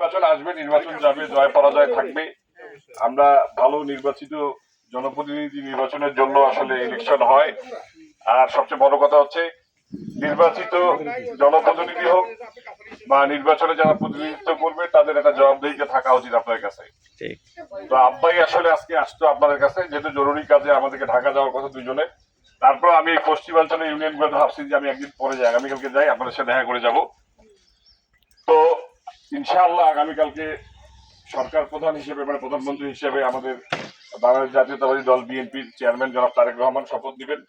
নির্বাচন আসবে, নির্বাচন যাবে, জয় পরাজয় থাকবে। আমরা ভালো নির্বাচিত জনপ্রতিনিধি নির্বাচনের জন্য আসলে ইলেকশন হয়। আর সবচেয়ে বড় কথা হচ্ছে নির্বাচিত জনপ্রতিনিধি হোক বা নির্বাচনে যারা প্রতিনিধিত্ব করবে তাদের একটা জবাবদিহিতা থাকা উচিত আপনাদের কাছে। তো আব্বাই আসলে আজকে আসতো আপনাদের কাছে, যেহেতু জরুরি কাজে আমাদেরকে ঢাকা যাওয়ার কথা দুজনে। তারপর আমি পশ্চিমাঞ্চলের ইউনিয়ন গুলো ভাবছি যে আমি একদিন পরে যাই, আগামীকালকে যাই, আপনাদের সাথে দেখা করে যাব। তো ইনশাআল্লাহ আগামীকালকে সরকার প্রধান হিসেবে মানে প্রধানমন্ত্রী হিসেবে আমাদের বাংলাদেশ জাতীয়তাবাদী দল বিএনপির চেয়ারম্যান জনাব তারেক রহমান শপথ নেবেন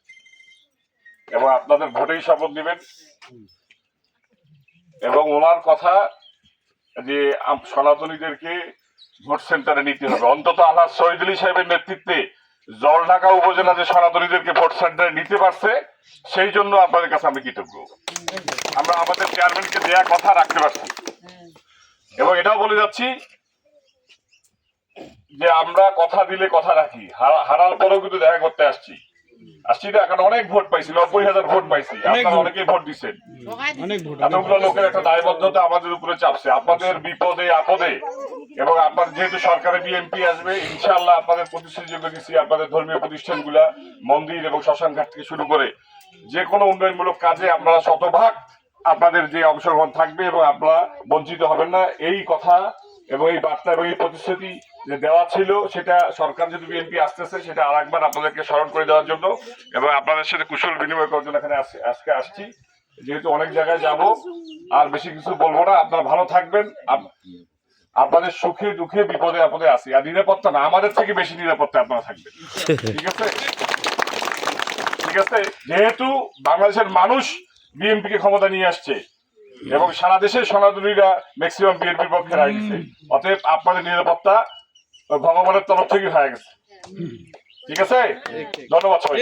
এবং আপনাদের ভোটেই শপথ নেবেন। এবং ওনার কথা যে সনাতনীদেরকে ভোট সেন্টারে নিতে হবে, অন্তত আলহাজ শহীদুল সাহেবের নেতৃত্বে জলঢাকা উপজেলা যে সনাতনীদেরকে ভোট সেন্টারে নিতে পারছে সেই জন্য আপনাদের কাছে আমি কৃতজ্ঞ। আমরা আমাদের চেয়ারম্যানকে দেয়া কথা রাখতে পারছি এবং এটাও বলে যাচ্ছি যে আমরা কথা দিলে কথা রাখি, হারার পরেও কিন্তু দেখা করতে আসছি না। এখন অনেক ভোট পাইছি, 90,000 ভোট পাইছি, আপনারা অনেকেই ভোট দিচ্ছেন। এতগুলো লোকের একটা দায়বদ্ধতা আমাদের উপরে চাপছে, আপনাদের বিপদে আপদে। এবং আপনার যেহেতু সরকারে বিএনপি আসবে, ইনশাআল্লাহ আপনাদের প্রতিশ্রুতি দিচ্ছি আপনাদের ধর্মীয় প্রতিষ্ঠানগুলা, মন্দির এবং শ্মশান ঘাট থেকে শুরু করে যে কোনো উন্নয়নমূলক কাজে আপনারা শতভাগ আপনাদের যে অংশগ্রহণ থাকবে এবং আপনারা বঞ্চিত হবেন না, এই কথা এবং এই বার্তা এবং এই প্রতিশ্রুতি যে দেওয়া ছিল সেটা সরকার যদি বিএনপি আসতেছে সেটা আর একবার আপনাদেরকে স্মরণ করে দেওয়ার জন্য এবং আপনাদের সাথে কুশল বিনিময় করার জন্য এখানে আজকে আসছি। যেহেতু অনেক জায়গায় যাব, আর বেশি কিছু বলবো না। আপনারা ভালো থাকবেন, আপনাদের সুখে দুঃখে বিপদে আপদে আসি। আর নিরাপত্তা না, আমাদের থেকে বেশি নিরাপত্তা আপনারা থাকবেন, ঠিক আছে? ঠিক আছে, যেহেতু বাংলাদেশের মানুষ বিএনপি কে ক্ষমতা নিয়ে আসছে এবং সারা দেশের সনাতনীরা ম্যাক্সিমাম বিএনপির পক্ষে রায় দিচ্ছে, অতএব আপনাদের নিরাপত্তা ভগবানের তরফ থেকে হয়ে গেছে। ঠিক আছে, ধন্যবাদ সবাই।